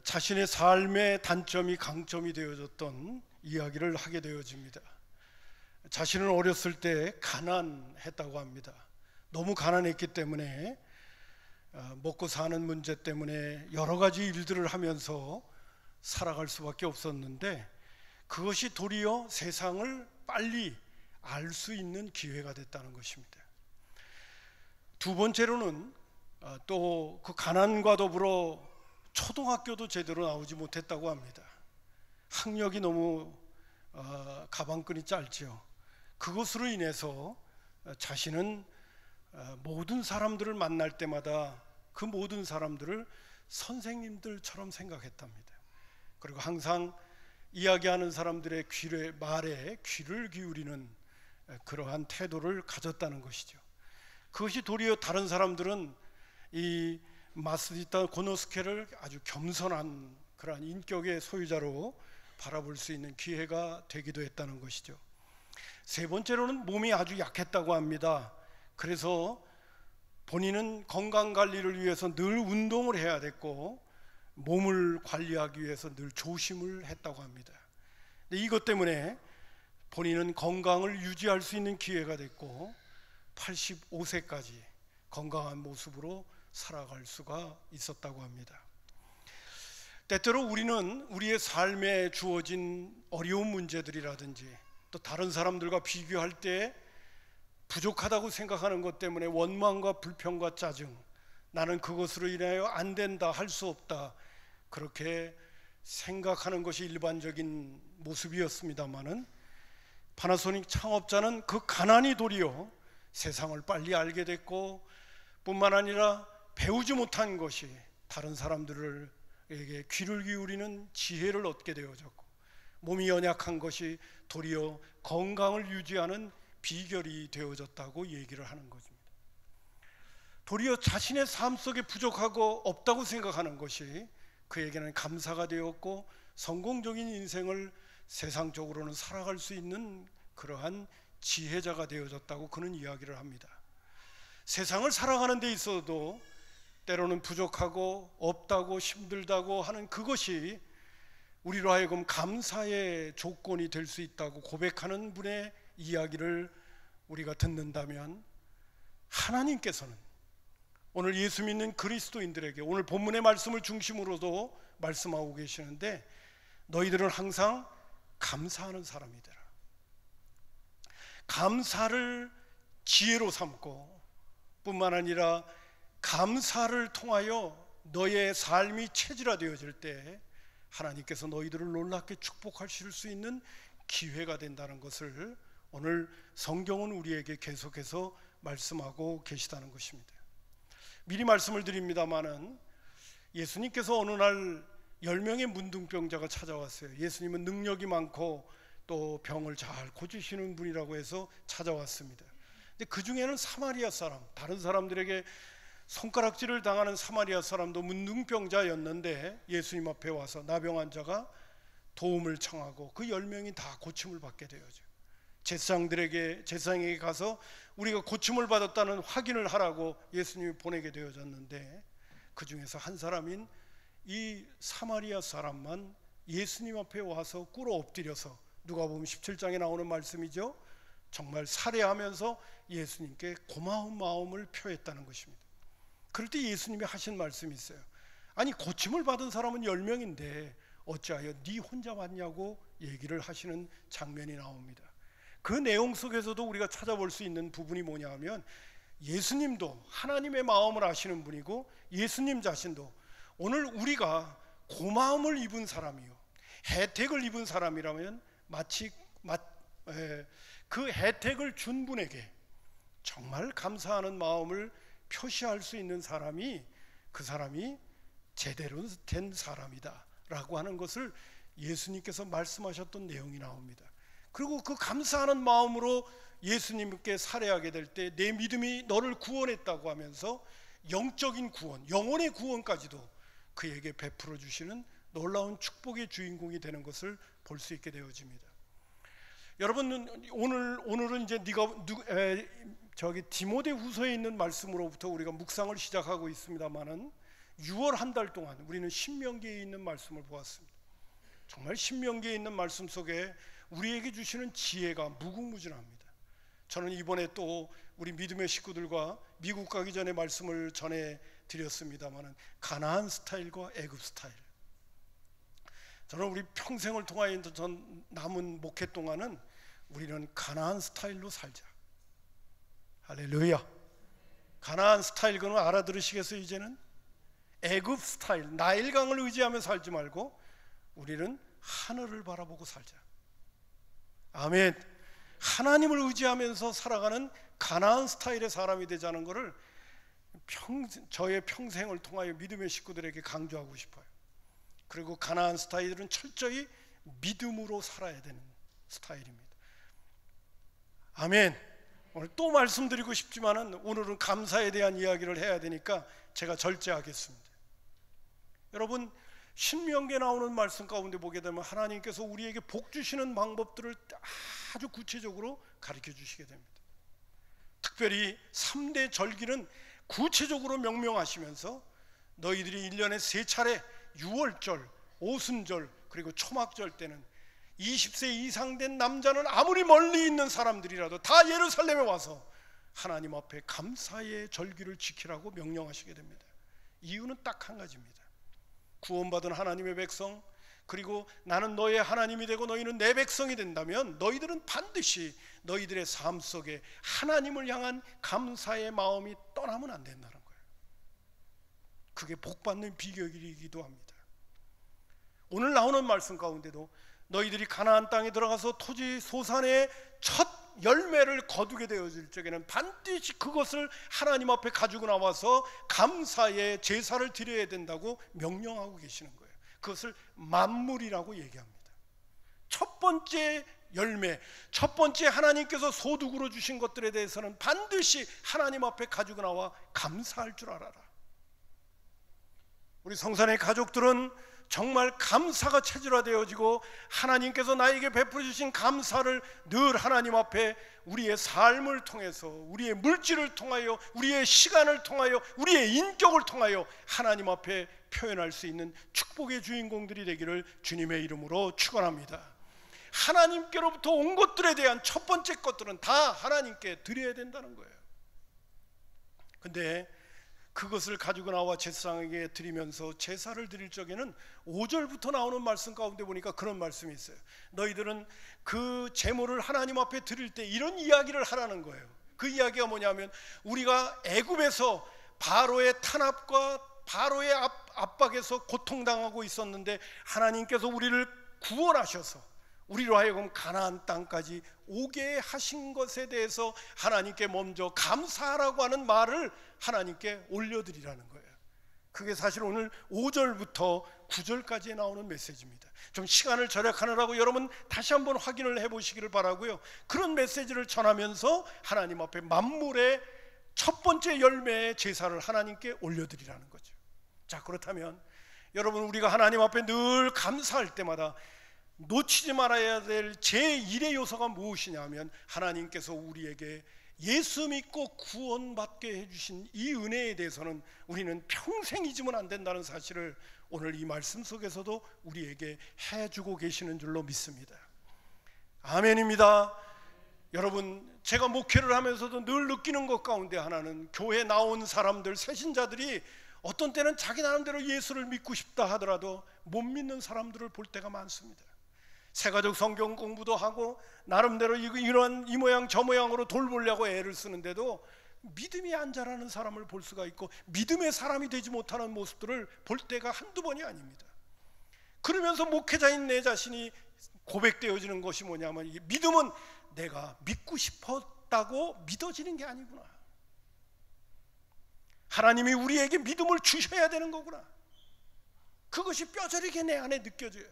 자신의 삶의 단점이 강점이 되어졌던 이야기를 하게 되어집니다. 자신은 어렸을 때 가난했다고 합니다. 너무 가난했기 때문에 먹고 사는 문제 때문에 여러 가지 일들을 하면서 살아갈 수밖에 없었는데, 그것이 도리어 세상을 빨리 알 수 있는 기회가 됐다는 것입니다. 두 번째로는 또 그 가난과 더불어 초등학교도 제대로 나오지 못했다고 합니다. 학력이 너무 가방끈이 짧죠. 그것으로 인해서 자신은 모든 사람들을 만날 때마다 그 모든 사람들을 선생님들처럼 생각했답니다. 그리고 항상 이야기하는 사람들의 말에 귀를 기울이는 그러한 태도를 가졌다는 것이죠. 그것이 도리어 다른 사람들은 이 마스디타 고노스케를 아주 겸손한 그러한 인격의 소유자로 바라볼 수 있는 기회가 되기도 했다는 것이죠. 세 번째로는 몸이 아주 약했다고 합니다. 그래서 본인은 건강 관리를 위해서 늘 운동을 해야 됐고, 몸을 관리하기 위해서 늘 조심을 했다고 합니다. 이것 때문에 본인은 건강을 유지할 수 있는 기회가 됐고 85세까지 건강한 모습으로 살아갈 수가 있었다고 합니다. 때때로 우리는 우리의 삶에 주어진 어려운 문제들이라든지 또 다른 사람들과 비교할 때 부족하다고 생각하는 것 때문에 원망과 불평과 짜증, 나는 그것으로 인하여 안 된다, 할 수 없다, 그렇게 생각하는 것이 일반적인 모습이었습니다마는, 파나소닉 창업자는 그 가난이 도리어 세상을 빨리 알게 됐고, 뿐만 아니라 배우지 못한 것이 다른 사람들에게 귀를 기울이는 지혜를 얻게 되어졌고, 몸이 연약한 것이 도리어 건강을 유지하는 비결이 되어졌다고 얘기를 하는 것입니다. 도리어 자신의 삶 속에 부족하고 없다고 생각하는 것이 그에게는 감사가 되었고, 성공적인 인생을 세상적으로는 살아갈 수 있는 그러한 지혜자가 되어졌다고 그는 이야기를 합니다. 세상을 살아가는 데 있어도 때로는 부족하고 없다고 힘들다고 하는 그것이 우리로 하여금 감사의 조건이 될 수 있다고 고백하는 분의 이야기를 우리가 듣는다면, 하나님께서는 오늘 예수 믿는 그리스도인들에게 오늘 본문의 말씀을 중심으로도 말씀하고 계시는데, 너희들은 항상 감사하는 사람이 되라. 감사를 지혜로 삼고, 뿐만 아니라 감사를 통하여 너의 삶이 체질화되어질 때 하나님께서 너희들을 놀랍게 축복하실 수 있는 기회가 된다는 것을 오늘 성경은 우리에게 계속해서 말씀하고 계시다는 것입니다. 미리 말씀을 드립니다마는, 예수님께서 어느 날 10명의 문둥병자가 찾아왔어요. 예수님은 능력이 많고 또 병을 잘 고치시는 분이라고 해서 찾아왔습니다. 근데 그 중에는 사마리아 사람, 다른 사람들에게 손가락질을 당하는 사마리아 사람도 문둥병자였는데, 예수님 앞에 와서 나병 자가 도움을 청하고 그 10명이 다 고침을 받게 되어져. 제사장에게 가서 우리가 고침을 받았다는 확인을 하라고 예수님이 보내게 되어졌는데, 그 중에서 한 사람인 이 사마리아 사람만 예수님 앞에 와서 꿇어 엎드려서, 누가복음 17장에 나오는 말씀이죠, 정말 살해하면서 예수님께 고마운 마음을 표했다는 것입니다. 그럴 때 예수님이 하신 말씀이 있어요. 아니, 고침을 받은 사람은 10명인데 어찌하여 네 혼자 왔냐고 얘기를 하시는 장면이 나옵니다. 그 내용 속에서도 우리가 찾아볼 수 있는 부분이 뭐냐 하면, 예수님도 하나님의 마음을 아시는 분이고, 예수님 자신도 오늘 우리가 고마움을 입은 사람이요, 혜택을 입은 사람이라면 마치 그 혜택을 준 분에게 정말 감사하는 마음을 표시할 수 있는 사람이, 그 사람이 제대로 된 사람이다 라고 하는 것을 예수님께서 말씀하셨던 내용이 나옵니다. 그리고 그 감사하는 마음으로 예수님께 살해하게 될 때 내 믿음이 너를 구원했다고 하면서 영적인 구원, 영혼의 구원까지도 그에게 베풀어 주시는 놀라운 축복의 주인공이 되는 것을 볼 수 있게 되어집니다. 여러분, 오늘은 이제 디모데후서에 있는 말씀으로부터 우리가 묵상을 시작하고 있습니다만은, 6월 한 달 동안 우리는 신명기에 있는 말씀을 보았습니다. 정말 신명기에 있는 말씀 속에 우리에게 주시는 지혜가 무궁무진합니다. 저는 이번에 또 우리 믿음의 식구들과 미국 가기 전에 말씀을 전해 드렸습니다마는 가나안 스타일과 애굽 스타일, 저는 우리 평생을 통하여 전 남은 목회 동안은 우리는 가나안 스타일로 살자. 할렐루야. 가나안 스타일, 그는 알아들으시겠어요? 이제는 애굽 스타일, 나일강을 의지하며 살지 말고 우리는 하늘을 바라보고 살자. 아멘. 하나님을 의지하면서 살아가는 가나안 스타일의 사람이 되자는 것을 저의 평생을 통하여 믿음의 식구들에게 강조하고 싶어요. 그리고 가나안 스타일은 철저히 믿음으로 살아야 되는 스타일입니다. 아멘. 오늘 또 말씀드리고 싶지만은 오늘은 감사에 대한 이야기를 해야 되니까 제가 절제하겠습니다. 여러분, 신명기에 나오는 말씀 가운데 보게 되면 하나님께서 우리에게 복 주시는 방법들을 아주 구체적으로 가르쳐 주시게 됩니다. 특별히 3대 절기는 구체적으로 명명하시면서 너희들이 1년에 3차례 유월절, 오순절, 그리고 초막절 때는 20세 이상 된 남자는 아무리 멀리 있는 사람들이라도 다 예루살렘에 와서 하나님 앞에 감사의 절기를 지키라고 명령하시게 됩니다. 이유는 딱 한 가지입니다. 구원받은 하나님의 백성, 그리고 나는 너의 하나님이 되고 너희는 내 백성이 된다면 너희들은 반드시 너희들의 삶 속에 하나님을 향한 감사의 마음이 떠나면 안 된다는 거예요. 그게 복받는 비결이기도 합니다. 오늘 나오는 말씀 가운데도 너희들이 가나안 땅에 들어가서 토지 소산의 첫 열매를 거두게 되어질 적에는 반드시 그것을 하나님 앞에 가지고 나와서 감사의 제사를 드려야 된다고 명령하고 계시는 거예요. 그것을 만물이라고 얘기합니다. 첫 번째 열매, 첫 번째 하나님께서 소득으로 주신 것들에 대해서는 반드시 하나님 앞에 가지고 나와 감사할 줄 알아라. 우리 성산의 가족들은 정말 감사가 체질화되어지고 하나님께서 나에게 베풀어 주신 감사를 늘 하나님 앞에 우리의 삶을 통해서, 우리의 물질을 통하여, 우리의 시간을 통하여, 우리의 인격을 통하여 하나님 앞에 표현할 수 있는 축복의 주인공들이 되기를 주님의 이름으로 축원합니다. 하나님께로부터 온 것들에 대한 첫 번째 것들은 다 하나님께 드려야 된다는 거예요. 근데 그것을 가지고 나와 제사장에게 드리면서 제사를 드릴 적에는 5절부터 나오는 말씀 가운데 보니까 그런 말씀이 있어요. 너희들은 그 제물을 하나님 앞에 드릴 때 이런 이야기를 하라는 거예요. 그 이야기가 뭐냐면, 우리가 애굽에서 바로의 탄압과 바로의 압박에서 고통당하고 있었는데 하나님께서 우리를 구원하셔서 우리로 하여금 가나안 땅까지 오게 하신 것에 대해서 하나님께 먼저 감사하라고 하는 말을 하나님께 올려드리라는 거예요. 그게 사실 오늘 5절부터 9절까지에 나오는 메시지입니다. 좀 시간을 절약하느라고 여러분 다시 한번 확인을 해보시기를 바라고요. 그런 메시지를 전하면서 하나님 앞에 만물의 첫 번째 열매의 제사를 하나님께 올려드리라는 거죠. 자, 그렇다면 여러분, 우리가 하나님 앞에 늘 감사할 때마다 놓치지 말아야 될 제1의 요소가 무엇이냐면, 하나님께서 우리에게 예수 믿고 구원받게 해주신 이 은혜에 대해서는 우리는 평생 잊으면 안 된다는 사실을 오늘 이 말씀 속에서도 우리에게 해주고 계시는 줄로 믿습니다. 아멘입니다. 여러분, 제가 목회를 하면서도 늘 느끼는 것 가운데 하나는, 교회 나온 사람들, 새신자들이 어떤 때는 자기 나름대로 예수를 믿고 싶다 하더라도 못 믿는 사람들을 볼 때가 많습니다. 새가족 성경 공부도 하고 나름대로 이러한 이 모양 저 모양으로 돌보려고 애를 쓰는데도 믿음이 안 자라는 사람을 볼 수가 있고, 믿음의 사람이 되지 못하는 모습들을 볼 때가 한두 번이 아닙니다. 그러면서 목회자인 내 자신이 고백되어지는 것이 뭐냐면, 믿음은 내가 믿고 싶었다고 믿어지는 게 아니구나. 하나님이 우리에게 믿음을 주셔야 되는 거구나. 그것이 뼈저리게 내 안에 느껴져요.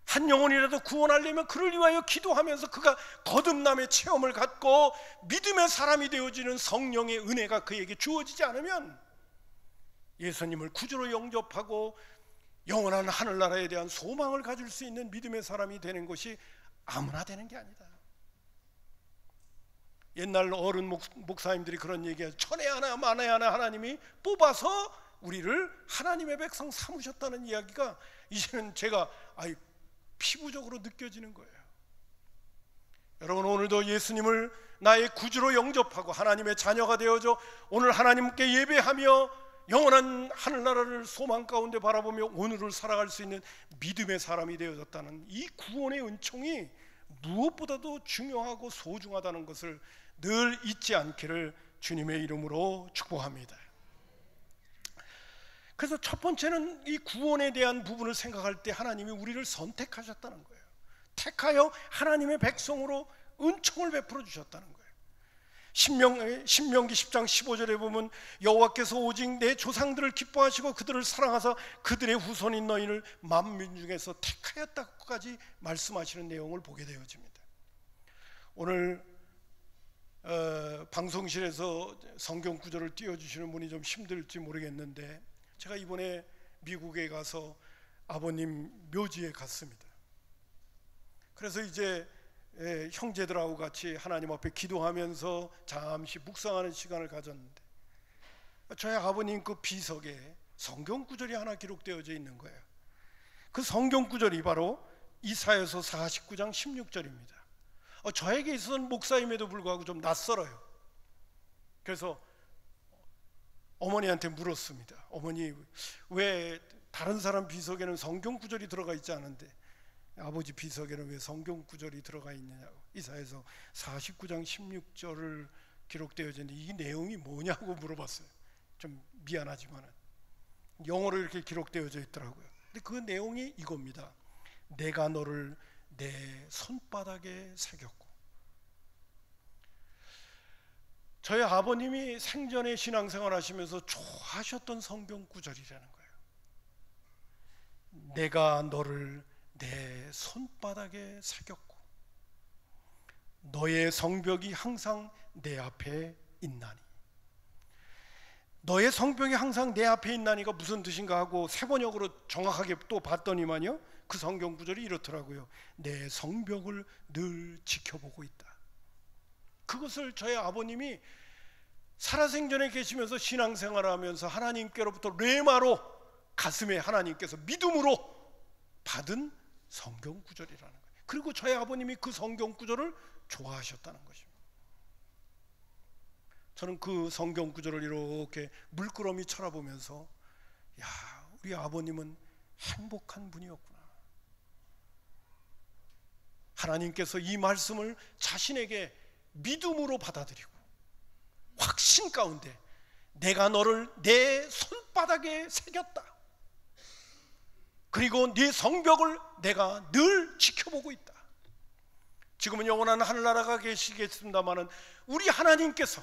한 영혼이라도 구원하려면 그를 위하여 기도하면서 그가 거듭남의 체험을 갖고 믿음의 사람이 되어지는 성령의 은혜가 그에게 주어지지 않으면 예수님을 구주로 영접하고 영원한 하늘나라에 대한 소망을 가질 수 있는 믿음의 사람이 되는 것이 아무나 되는 게 아니다. 옛날 어른 목사님들이 그런 얘기해요. 천에 하나 만에 하나 하나님이 뽑아서 우리를 하나님의 백성 삼으셨다는 이야기가 이제는 제가 피부적으로 느껴지는 거예요. 여러분, 오늘도 예수님을 나의 구주로 영접하고 하나님의 자녀가 되어져 오늘 하나님께 예배하며 영원한 하늘나라를 소망 가운데 바라보며 오늘을 살아갈 수 있는 믿음의 사람이 되어졌다는 이 구원의 은총이 무엇보다도 중요하고 소중하다는 것을 늘 잊지 않기를 주님의 이름으로 축복합니다. 그래서 첫 번째는 이 구원에 대한 부분을 생각할 때 하나님이 우리를 선택하셨다는 거예요. 택하여 하나님의 백성으로 은총을 베풀어 주셨다는 거예요. 신명기 10장 15절에 보면 여호와께서 오직 내 조상들을 기뻐하시고 그들을 사랑하사 그들의 후손인 너희를 만민 중에서 택하였다고까지 말씀하시는 내용을 보게 되어집니다. 오늘 방송실에서 성경 구절을 띄워주시는 분이 좀 힘들지 모르겠는데 제가 이번에 미국에 가서 아버님 묘지에 갔습니다. 그래서 이제 형제들하고 같이 하나님 앞에 기도하면서 잠시 묵상하는 시간을 가졌는데 저희 아버님 그 비석에 성경 구절이 하나 기록되어져 있는 거예요. 그 성경 구절이 바로 이사야서 49장 16절입니다. 저에게 있어서는 목사임에도 불구하고 좀 낯설어요. 그래서 어머니한테 물었습니다. 어머니, 왜 다른 사람 비석에는 성경 구절이 들어가 있지 않은데 아버지 비석에는 왜 성경 구절이 들어가 있느냐고. 이사야서 49장 16절을 기록되어져 있는데 이 내용이 뭐냐고 물어봤어요. 좀 미안하지만 영어로 이렇게 기록되어져 있더라고요. 근데 그 내용이 이겁니다. 내가 너를 내 손바닥에 새겼고. 저희 아버님이 생전에 신앙생활 하시면서 좋아하셨던 성경 구절이라는 거예요. 내가 너를 내 손바닥에 새겼고 너의 성벽이 항상 내 앞에 있나니. 너의 성벽이 항상 내 앞에 있나니가 무슨 뜻인가 하고 세번역으로 정확하게 또 봤더니만요, 그 성경 구절이 이렇더라고요. 내 성벽을 늘 지켜보고 있다. 그것을 저희 아버님이 살아생전에 계시면서 신앙생활을 하면서 하나님께로부터 레마로 가슴에 하나님께서 믿음으로 받은 성경 구절이라는 거예요. 그리고 저희 아버님이 그 성경 구절을 좋아하셨다는 것입니다. 저는 그 성경 구절을 이렇게 물끄러미 쳐다보면서 야, 우리 아버님은 행복한 분이었구나. 하나님께서 이 말씀을 자신에게 믿음으로 받아들이고 확신 가운데 내가 너를 내 손바닥에 새겼다. 그리고 네 성벽을 내가 늘 지켜보고 있다. 지금은 영원한 하늘나라가 계시겠습니다마는 우리 하나님께서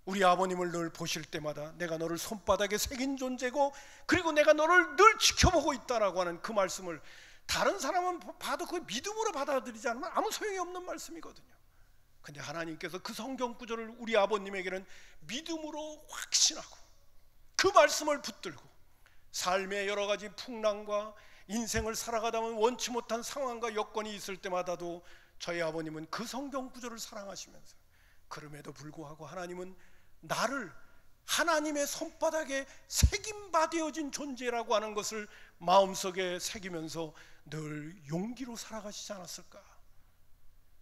우리 아버님을 늘 보실 때마다 내가 너를 손바닥에 새긴 존재고 그리고 내가 너를 늘 지켜보고 있다라고 하는 그 말씀을 다른 사람은 봐도 그 믿음으로 받아들이지 않으면 아무 소용이 없는 말씀이거든요. 근데 하나님께서 그 성경 구절을 우리 아버님에게는 믿음으로 확신하고 그 말씀을 붙들고 삶의 여러 가지 풍랑과 인생을 살아가다 보면 원치 못한 상황과 여건이 있을 때마다도 저희 아버님은 그 성경 구절을 사랑하시면서 그럼에도 불구하고 하나님은 나를 하나님의 손바닥에 새김받아진 존재라고 하는 것을 마음속에 새기면서 늘 용기로 살아가시지 않았을까.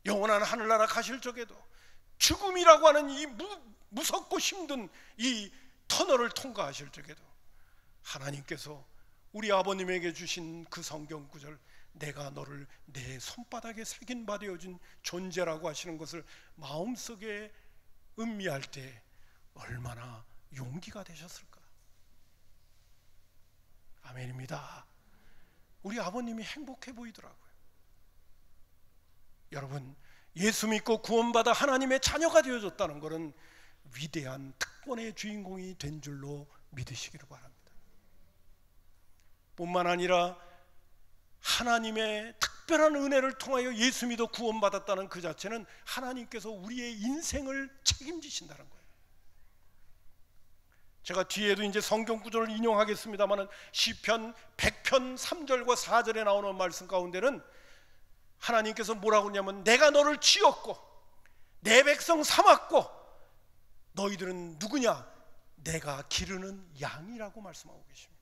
영원한 하늘나라 가실 적에도 죽음이라고 하는 이 무섭고 힘든 이 터널을 통과하실 적에도 하나님께서 우리 아버님에게 주신 그 성경 구절 내가 너를 내 손바닥에 새긴 바 되어진 존재라고 하시는 것을 마음속에 음미할 때 얼마나 용기가 되셨을까. 아멘입니다. 우리 아버님이 행복해 보이더라고요. 여러분, 예수 믿고 구원받아 하나님의 자녀가 되어졌다는 것은 위대한 특권의 주인공이 된 줄로 믿으시기를 바랍니다. 뿐만 아니라 하나님의 특별한 은혜를 통하여 예수 믿어 구원받았다는 그 자체는 하나님께서 우리의 인생을 책임지신다는 거예요. 제가 뒤에도 이제 성경 구절을 인용하겠습니다마는 시편 100편 3절과 4절에 나오는 말씀 가운데는 하나님께서 뭐라고 하냐면 내가 너를 지었고 내 백성 삼았고 너희들은 누구냐? 내가 기르는 양이라고 말씀하고 계십니다.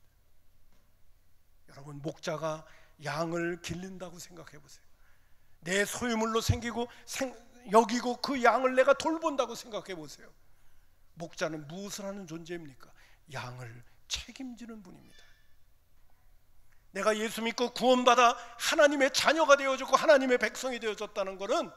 여러분, 목자가 양을 기른다고 생각해 보세요. 내 소유물로 여기고 그 양을 내가 돌본다고 생각해 보세요. 목자는 무엇을 하는 존재입니까? 양을 책임지는 분입니다. 내가 예수 믿고 구원받아 하나님의 자녀가 되어졌고 하나님의 백성이 되어졌다는 것은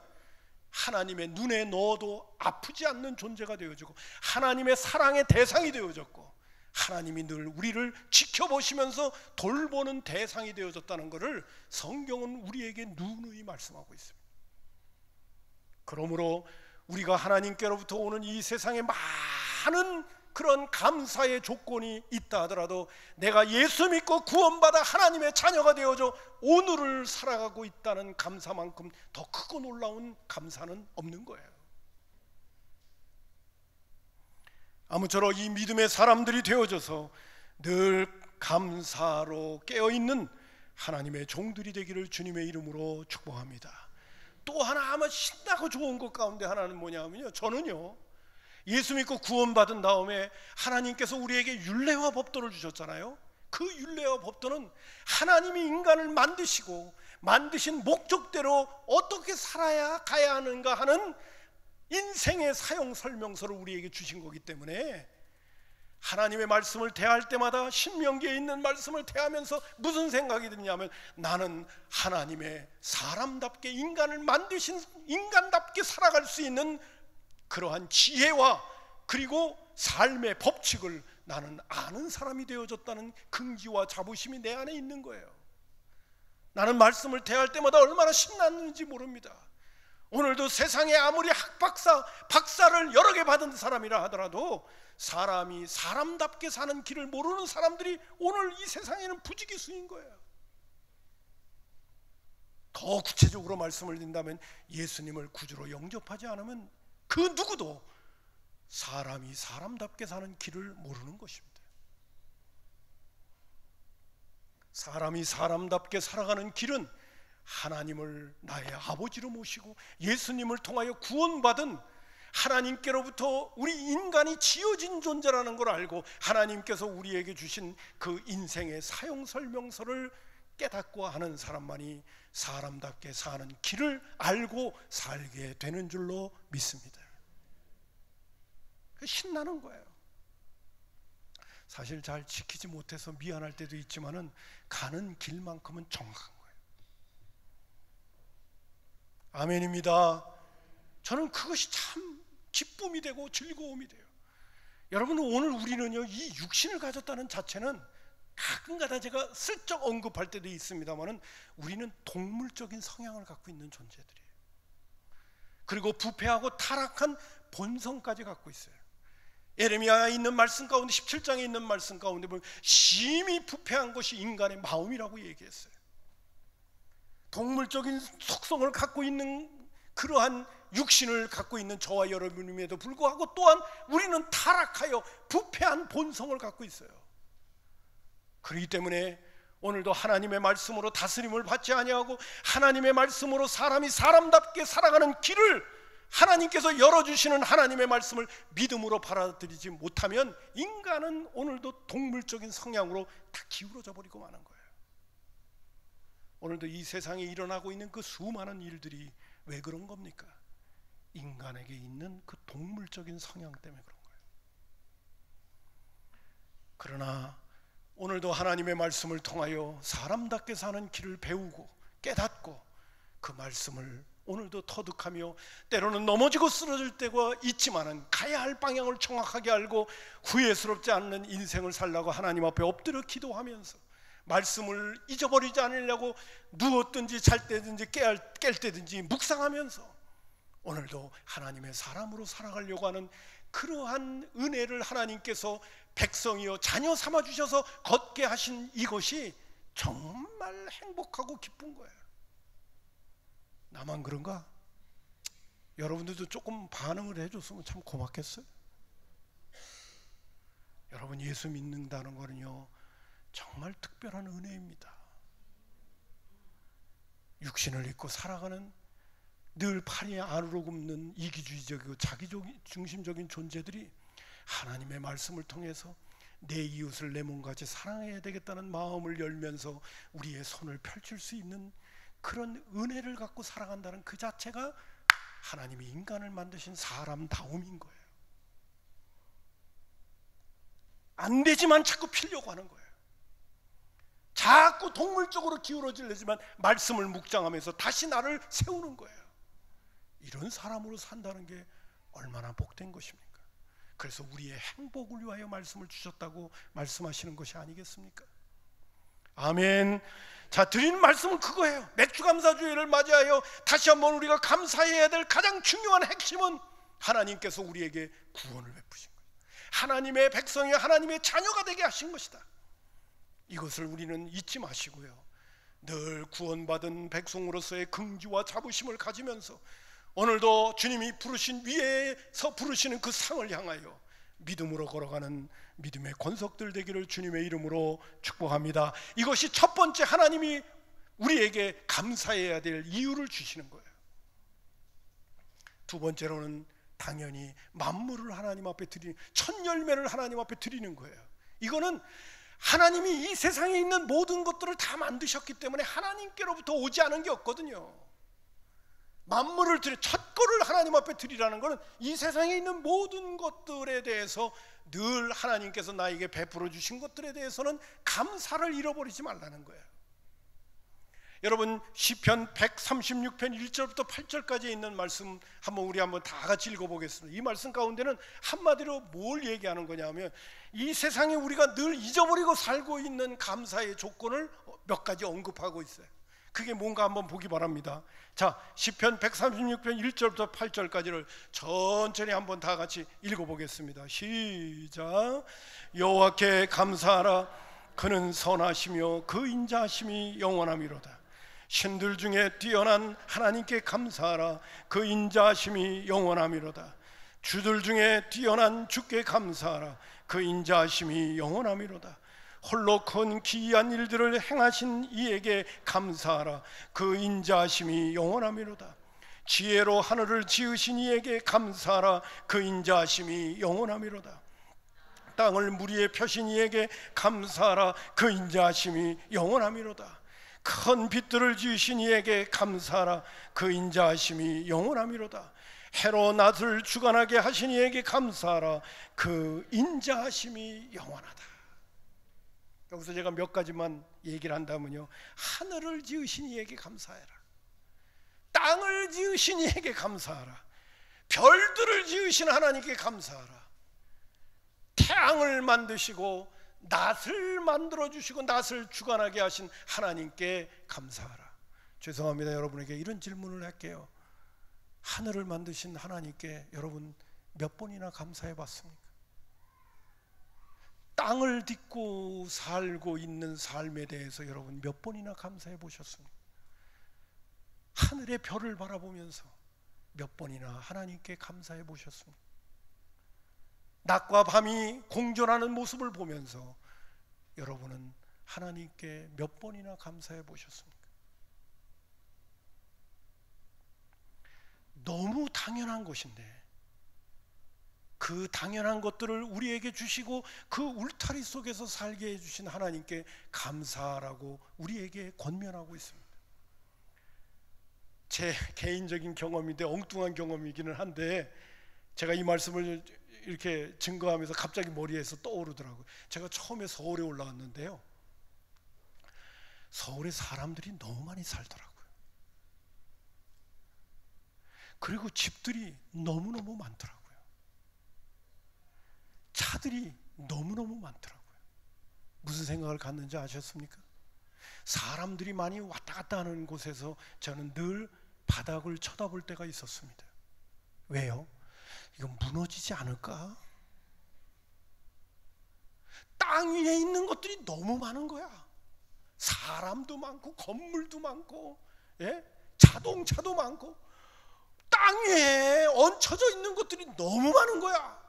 하나님의 눈에 넣어도 아프지 않는 존재가 되어지고 하나님의 사랑의 대상이 되어졌고 하나님이 늘 우리를 지켜보시면서 돌보는 대상이 되어졌다는 것을 성경은 우리에게 누누이 말씀하고 있습니다. 그러므로 우리가 하나님께로부터 오는 이 세상에 많은 그런 감사의 조건이 있다 하더라도 내가 예수 믿고 구원받아 하나님의 자녀가 되어져 오늘을 살아가고 있다는 감사만큼 더 크고 놀라운 감사는 없는 거예요. 아무쪼록 이 믿음의 사람들이 되어져서 늘 감사로 깨어있는 하나님의 종들이 되기를 주님의 이름으로 축복합니다. 또 하나 아마 신나고 좋은 것 가운데 하나는 뭐냐면요, 저는요 예수 믿고 구원받은 다음에 하나님께서 우리에게 율례와 법도를 주셨잖아요. 그 율례와 법도는 하나님이 인간을 만드시고 만드신 목적대로 어떻게 살아야 가야 하는가 하는 인생의 사용 설명서를 우리에게 주신 거기 때문에 하나님의 말씀을 대할 때마다 신명기에 있는 말씀을 대하면서 무슨 생각이 드냐면 나는 하나님의 사람답게 인간을 만드신 인간답게 살아갈 수 있는 그러한 지혜와 그리고 삶의 법칙을 나는 아는 사람이 되어졌다는 긍지와 자부심이 내 안에 있는 거예요. 나는 말씀을 대할 때마다 얼마나 신났는지 모릅니다. 오늘도 세상에 아무리 박사를 여러 개 받은 사람이라 하더라도 사람이 사람답게 사는 길을 모르는 사람들이 오늘 이 세상에는 부지기수인 거예요. 더 구체적으로 말씀을 드린다면 예수님을 구주로 영접하지 않으면 그 누구도 사람이 사람답게 사는 길을 모르는 것입니다. 사람이 사람답게 살아가는 길은 하나님을 나의 아버지로 모시고 예수님을 통하여 구원받은 하나님께로부터 우리 인간이 지어진 존재라는 걸 알고 하나님께서 우리에게 주신 그 인생의 사용 설명서를 깨닫고 하는 사람만이 사람답게 사는 길을 알고 살게 되는 줄로 믿습니다. 신나는 거예요. 사실 잘 지키지 못해서 미안할 때도 있지만은 가는 길만큼은 정확한 거예요. 아멘입니다. 저는 그것이 참 기쁨이 되고 즐거움이 돼요. 여러분, 오늘 우리는요 이 육신을 가졌다는 자체는 가끔가다 제가 슬쩍 언급할 때도 있습니다만은 우리는 동물적인 성향을 갖고 있는 존재들이에요. 그리고 부패하고 타락한 본성까지 갖고 있어요. 예레미야에 있는 말씀 가운데 17장에 있는 말씀 가운데 보면 심히 부패한 것이 인간의 마음이라고 얘기했어요. 동물적인 속성을 갖고 있는 그러한 육신을 갖고 있는 저와 여러분임에도 불구하고 또한 우리는 타락하여 부패한 본성을 갖고 있어요. 그렇기 때문에 오늘도 하나님의 말씀으로 다스림을 받지 아니하고 하나님의 말씀으로 사람이 사람답게 살아가는 길을 하나님께서 열어주시는 하나님의 말씀을 믿음으로 받아들이지 못하면 인간은 오늘도 동물적인 성향으로 다 기울어져 버리고 마는 거예요. 오늘도 이 세상에 일어나고 있는 그 수많은 일들이 왜 그런 겁니까? 인간에게 있는 그 동물적인 성향 때문에 그런 거예요. 그러나 오늘도 하나님의 말씀을 통하여 사람답게 사는 길을 배우고 깨닫고 그 말씀을 오늘도 터득하며 때로는 넘어지고 쓰러질 때가 있지만은 가야 할 방향을 정확하게 알고 후회스럽지 않는 인생을 살라고 하나님 앞에 엎드려 기도하면서 말씀을 잊어버리지 않으려고 누웠든지 잘 때든지 깰 때든지 묵상하면서 오늘도 하나님의 사람으로 살아가려고 하는 그러한 은혜를 하나님께서 백성이여 자녀 삼아주셔서 걷게 하신 이것이 정말 행복하고 기쁜 거예요. 나만 그런가? 여러분들도 조금 반응을 해줬으면 참 고맙겠어요. 여러분, 예수 믿는다는 거는요 정말 특별한 은혜입니다. 육신을 입고 살아가는 늘 팔이 안으로 굽는 이기주의적이고 자기중심적인 존재들이 하나님의 말씀을 통해서 내 이웃을 내 몸같이 사랑해야 되겠다는 마음을 열면서 우리의 손을 펼칠 수 있는 그런 은혜를 갖고 살아간다는 그 자체가 하나님이 인간을 만드신 사람다움인 거예요. 안 되지만 자꾸 피려고 하는 거예요. 자꾸 동물적으로 기울어지려지만 말씀을 묵상하면서 다시 나를 세우는 거예요. 이런 사람으로 산다는 게 얼마나 복된 것입니까? 그래서 우리의 행복을 위하여 말씀을 주셨다고 말씀하시는 것이 아니겠습니까? 아멘. 자, 드린 말씀은 그거예요. 맥주감사주의를 맞이하여 다시 한번 우리가 감사해야 될 가장 중요한 핵심은 하나님께서 우리에게 구원을 베푸신 거예요. 하나님의 백성이 하나님의 자녀가 되게 하신 것이다. 이것을 우리는 잊지 마시고요, 늘 구원받은 백성으로서의 긍지와 자부심을 가지면서 오늘도 주님이 부르신 위에서 부르시는 그 상을 향하여 믿음으로 걸어가는 믿음의 권속들 되기를 주님의 이름으로 축복합니다. 이것이 첫 번째 하나님이 우리에게 감사해야 될 이유를 주시는 거예요. 두 번째로는 당연히 만물을 하나님 앞에 드리는, 첫 열매를 하나님 앞에 드리는 거예요. 이거는 하나님이 이 세상에 있는 모든 것들을 다 만드셨기 때문에 하나님께로부터 오지 않은 게 없거든요. 만물을 첫 거를 하나님 앞에 드리라는 것은 이 세상에 있는 모든 것들에 대해서 늘 하나님께서 나에게 베풀어 주신 것들에 대해서는 감사를 잃어버리지 말라는 거예요. 여러분, 시편 136편 1절부터 8절까지 있는 말씀 우리 한번 다 같이 읽어보겠습니다. 이 말씀 가운데는 한마디로 뭘 얘기하는 거냐면, 이 세상에 우리가 늘 잊어버리고 살고 있는 감사의 조건을 몇 가지 언급하고 있어요. 그게 뭔가 한번 보기 바랍니다. 자, 시편 136편 1절부터 8절까지를 천천히 한번 다 같이 읽어보겠습니다. 시작. 여호와께 감사하라. 그는 선하시며 그 인자하심이 영원함이로다. 신들 중에 뛰어난 하나님께 감사하라. 그 인자하심이 영원함이로다. 주들 중에 뛰어난 주께 감사하라. 그 인자하심이 영원함이로다. 홀로 큰 기이한 일들을 행하신 이에게 감사하라. 그 인자하심이 영원함이로다. 지혜로 하늘을 지으신 이에게 감사하라. 그 인자하심이 영원함이로다. 땅을 물 위에 펴신 이에게 감사하라. 그 인자하심이 영원함이로다. 큰 빛들을 지으신 이에게 감사하라. 그 인자하심이 영원함이로다. 해로 낮을 주관하게 하신 이에게 감사하라. 그 인자하심이 영원하다. 여기서 제가 몇 가지만 얘기를 한다면요, 하늘을 지으신 이에게 감사해라. 땅을 지으신 이에게 감사하라. 별들을 지으신 하나님께 감사하라. 태양을 만드시고 낫을 만들어주시고 낫을 주관하게 하신 하나님께 감사하라. 죄송합니다, 여러분에게 이런 질문을 할게요. 하늘을 만드신 하나님께 여러분 몇 번이나 감사해 봤습니까? 땅을 딛고 살고 있는 삶에 대해서 여러분 몇 번이나 감사해 보셨습니까? 하늘의 별을 바라보면서 몇 번이나 하나님께 감사해 보셨습니까? 낮과 밤이 공존하는 모습을 보면서 여러분은 하나님께 몇 번이나 감사해 보셨습니까? 너무 당연한 것인데 그 당연한 것들을 우리에게 주시고 그 울타리 속에서 살게 해주신 하나님께 감사하라고 우리에게 권면하고 있습니다. 제 개인적인 경험인데 엉뚱한 경험이기는 한데 제가 이 말씀을 이렇게 증거하면서 갑자기 머리에서 떠오르더라고요. 제가 처음에 서울에 올라왔는데요, 서울에 사람들이 너무 많이 살더라고요. 그리고 집들이 너무너무 많더라고요. 차들이 너무너무 많더라고요. 무슨 생각을 갖는지 아셨습니까? 사람들이 많이 왔다 갔다 하는 곳에서 저는 늘 바닥을 쳐다볼 때가 있었습니다. 왜요? 이거 무너지지 않을까? 땅 위에 있는 것들이 너무 많은 거야. 사람도 많고 건물도 많고, 예? 자동차도 많고, 땅 위에 얹혀져 있는 것들이 너무 많은 거야.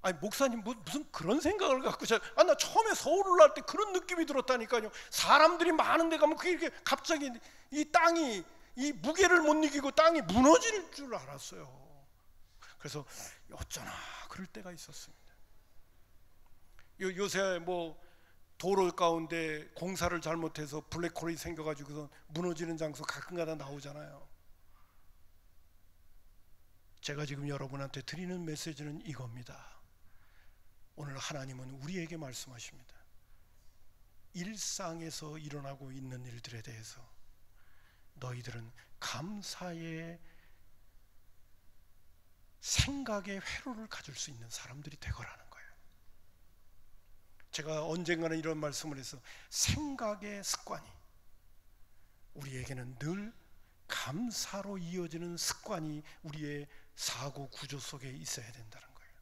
아니, 목사님 무슨 그런 생각을 갖고 나 처음에 서울 올라올 때 그런 느낌이 들었다니까요. 사람들이 많은 데 가면 그게 이렇게 갑자기 이 땅이 이 무게를 못 이기고 땅이 무너질 줄 알았어요. 그래서 어쩌나 그럴 때가 있었습니다. 요새 뭐 도로 가운데 공사를 잘못해서 블랙홀이 생겨가지고 무너지는 장소 가끔가다 나오잖아요. 제가 지금 여러분한테 드리는 메시지는 이겁니다. 오늘 하나님은 우리에게 말씀하십니다. 일상에서 일어나고 있는 일들에 대해서 너희들은 감사의 생각의 회로를 가질 수 있는 사람들이 되거라는 거예요. 제가 언젠가는 이런 말씀을 해서 생각의 습관이 우리에게는 늘 감사로 이어지는 습관이 우리의 사고 구조 속에 있어야 된다는 거예요.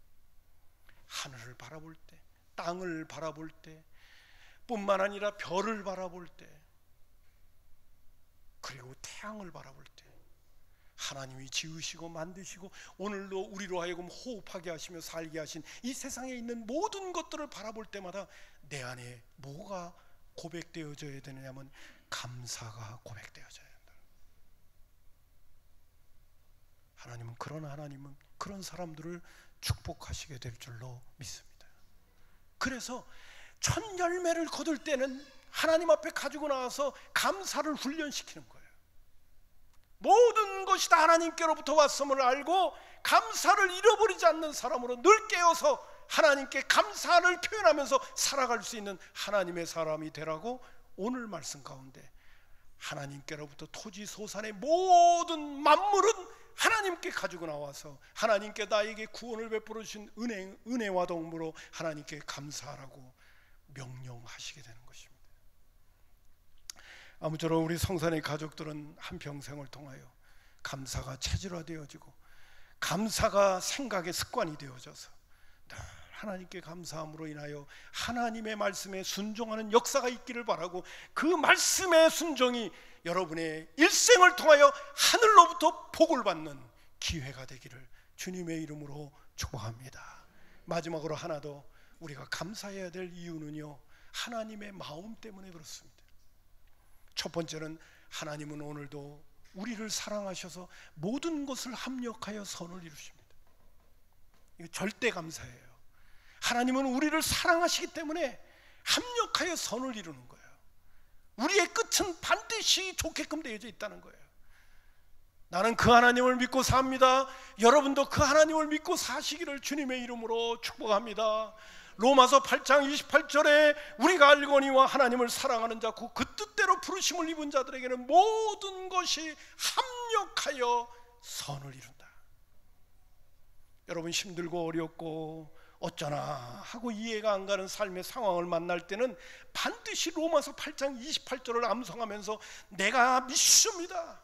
하늘을 바라볼 때, 땅을 바라볼 때, 뿐만 아니라 별을 바라볼 때, 그리고 태양을 바라볼 때, 하나님이 지으시고 만드시고 오늘도 우리로 하여금 호흡하게 하시며 살게 하신 이 세상에 있는 모든 것들을 바라볼 때마다 내 안에 뭐가 고백되어져야 되느냐면 감사가 고백되어져야 한다. 하나님은 그런 사람들을 축복하시게 될 줄로 믿습니다. 그래서 첫 열매를 거둘 때는 하나님 앞에 가지고 나와서 감사를 훈련시키는 거예요. 모든 것이 다 하나님께로부터 왔음을 알고 감사를 잃어버리지 않는 사람으로 늘 깨어서 하나님께 감사를 표현하면서 살아갈 수 있는 하나님의 사람이 되라고 오늘 말씀 가운데 하나님께로부터 토지 소산의 모든 만물은 하나님께 가지고 나와서 하나님께 나에게 구원을 베풀어 주신 은혜와 동무로 하나님께 감사하라고 명령하시게 되는 것입니다. 아무쪼록 우리 성산의 가족들은 한평생을 통하여 감사가 체질화되어지고 감사가 생각의 습관이 되어져서 늘 하나님께 감사함으로 인하여 하나님의 말씀에 순종하는 역사가 있기를 바라고 그 말씀의 순종이 여러분의 일생을 통하여 하늘로부터 복을 받는 기회가 되기를 주님의 이름으로 축복합니다. 마지막으로 하나 더 우리가 감사해야 될 이유는요, 하나님의 마음 때문에 그렇습니다. 첫 번째는 하나님은 오늘도 우리를 사랑하셔서 모든 것을 합력하여 선을 이루십니다. 이거 절대 감사예요. 하나님은 우리를 사랑하시기 때문에 합력하여 선을 이루는 거예요. 우리의 끝은 반드시 좋게끔 되어져 있다는 거예요. 나는 그 하나님을 믿고 삽니다. 여러분도 그 하나님을 믿고 사시기를 주님의 이름으로 축복합니다. 로마서 8장 28절에 우리가 알거니와 하나님을 사랑하는 자 그 뜻대로 부르심을 입은 자들에게는 모든 것이 합력하여 선을 이룬다. 여러분 힘들고 어렵고 어쩌나 하고 이해가 안 가는 삶의 상황을 만날 때는 반드시 로마서 8장 28절을 암송하면서 내가 믿습니다.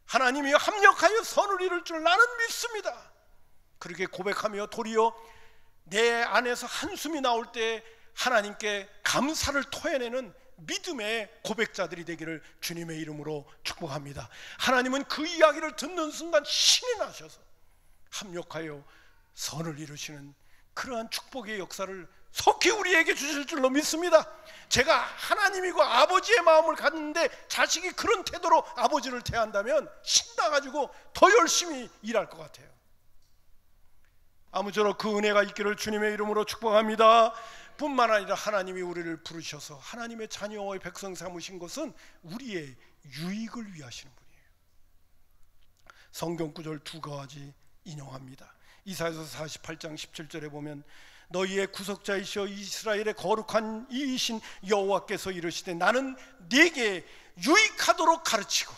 하나님이 합력하여 선을 이룰 줄 나는 믿습니다. 그렇게 고백하며 도리어 내 안에서 한숨이 나올 때 하나님께 감사를 토해내는 믿음의 고백자들이 되기를 주님의 이름으로 축복합니다. 하나님은 그 이야기를 듣는 순간 신이 나셔서 합력하여 선을 이루시는 그러한 축복의 역사를 속히 우리에게 주실 줄로 믿습니다. 제가 하나님이고 아버지의 마음을 갖는데 자식이 그런 태도로 아버지를 대한다면 신나가지고 더 열심히 일할 것 같아요. 아무쪼록 그 은혜가 있기를 주님의 이름으로 축복합니다. 뿐만 아니라 하나님이 우리를 부르셔서 하나님의 자녀의 백성 삼으신 것은 우리의 유익을 위하시는 분이에요. 성경 구절 두 가지 인용합니다. 이사야서 48장 17절에 보면 너희의 구속자이시여 이스라엘의 거룩한 이이신 여호와께서 이르시되 나는 네게 유익하도록 가르치고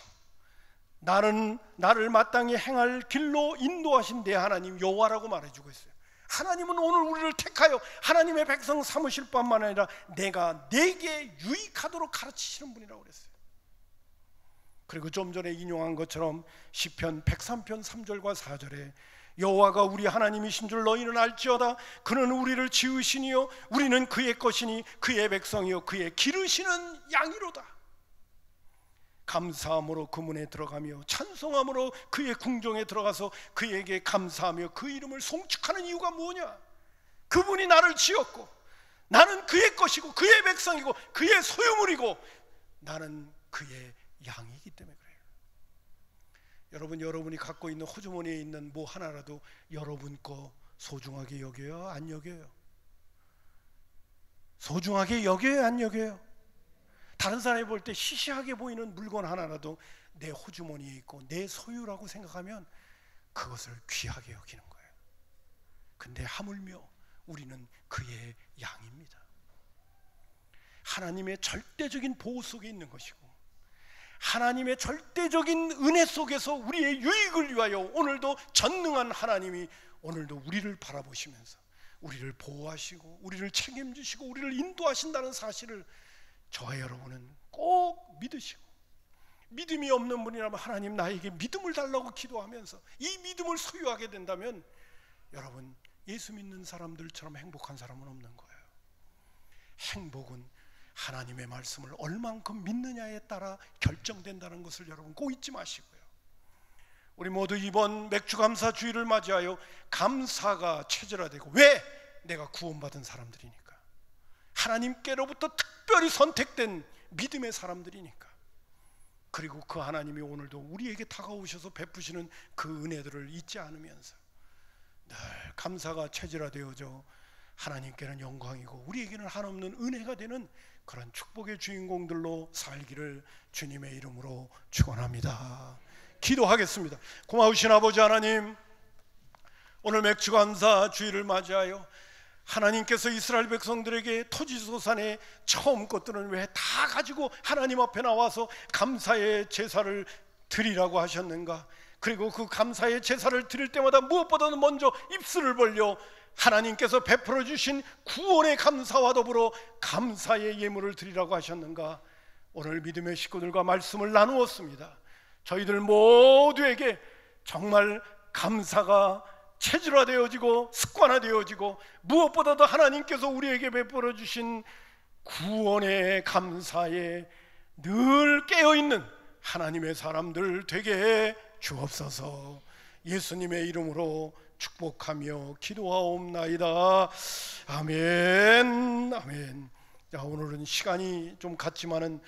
나를 마땅히 행할 길로 인도하신 내 하나님 여호와라고 말해주고 있어요. 하나님은 오늘 우리를 택하여 하나님의 백성 삼으실 뿐만 아니라 내가 네게 유익하도록 가르치시는 분이라고 그랬어요. 그리고 좀 전에 인용한 것처럼 시편 103편 3절과 4절에 여호와가 우리 하나님이신 줄 너희는 알지어다. 그는 우리를 지으시니요 우리는 그의 것이니 그의 백성이요 그의 기르시는 양이로다. 감사함으로 그 문에 들어가며 찬송함으로 그의 궁정에 들어가서 그에게 감사하며 그 이름을 송축하는 이유가 뭐냐? 그분이 나를 지었고 나는 그의 것이고 그의 백성이고 그의 소유물이고 나는 그의 양이기 때문에 그래요. 여러분이 갖고 있는 호주머니에 있는 뭐 하나라도 여러분 거 소중하게 여겨요? 안 여겨요? 소중하게 여겨요? 안 여겨요? 다른 사람이 볼 때 시시하게 보이는 물건 하나라도 내 호주머니에 있고 내 소유라고 생각하면 그것을 귀하게 여기는 거예요. 근데 하물며 우리는 그의 양입니다. 하나님의 절대적인 보호 속에 있는 것이고 하나님의 절대적인 은혜 속에서 우리의 유익을 위하여 오늘도 전능한 하나님이 오늘도 우리를 바라보시면서 우리를 보호하시고 우리를 책임지시고 우리를 인도하신다는 사실을 저와 여러분은 꼭 믿으시고, 믿음이 없는 분이라면 하나님 나에게 믿음을 달라고 기도하면서 이 믿음을 소유하게 된다면 여러분 예수 믿는 사람들처럼 행복한 사람은 없는 거예요. 행복은 하나님의 말씀을 얼만큼 믿느냐에 따라 결정된다는 것을 여러분 꼭 잊지 마시고요. 우리 모두 이번 맥주감사 주일을 맞이하여 감사가 체질화되고, 왜? 내가 구원받은 사람들이니까, 하나님께로부터 특별히 선택된 믿음의 사람들이니까, 그리고 그 하나님이 오늘도 우리에게 다가오셔서 베푸시는 그 은혜들을 잊지 않으면서 늘 감사가 체질화되어져 하나님께는 영광이고 우리에게는 한없는 은혜가 되는 그런 축복의 주인공들로 살기를 주님의 이름으로 축원합니다. 기도하겠습니다. 고마우신 아버지 하나님, 오늘 맥주감사 주일을 맞이하여 하나님께서 이스라엘 백성들에게 토지소산의 처음 것들은 왜 다 가지고 하나님 앞에 나와서 감사의 제사를 드리라고 하셨는가? 그리고 그 감사의 제사를 드릴 때마다 무엇보다도 먼저 입술을 벌려 하나님께서 베풀어 주신 구원의 감사와 더불어 감사의 예물을 드리라고 하셨는가? 오늘 믿음의 식구들과 말씀을 나누었습니다. 저희들 모두에게 정말 감사가 체질화되어지고 습관화되어지고 무엇보다도 하나님께서 우리에게 베풀어 주신 구원의 감사에 늘 깨어있는 하나님의 사람들 되게 해 주옵소서. 예수님의 이름으로 축복하며 기도하옵나이다. 아멘. 아멘. 자, 오늘은 시간이 좀 갔지만은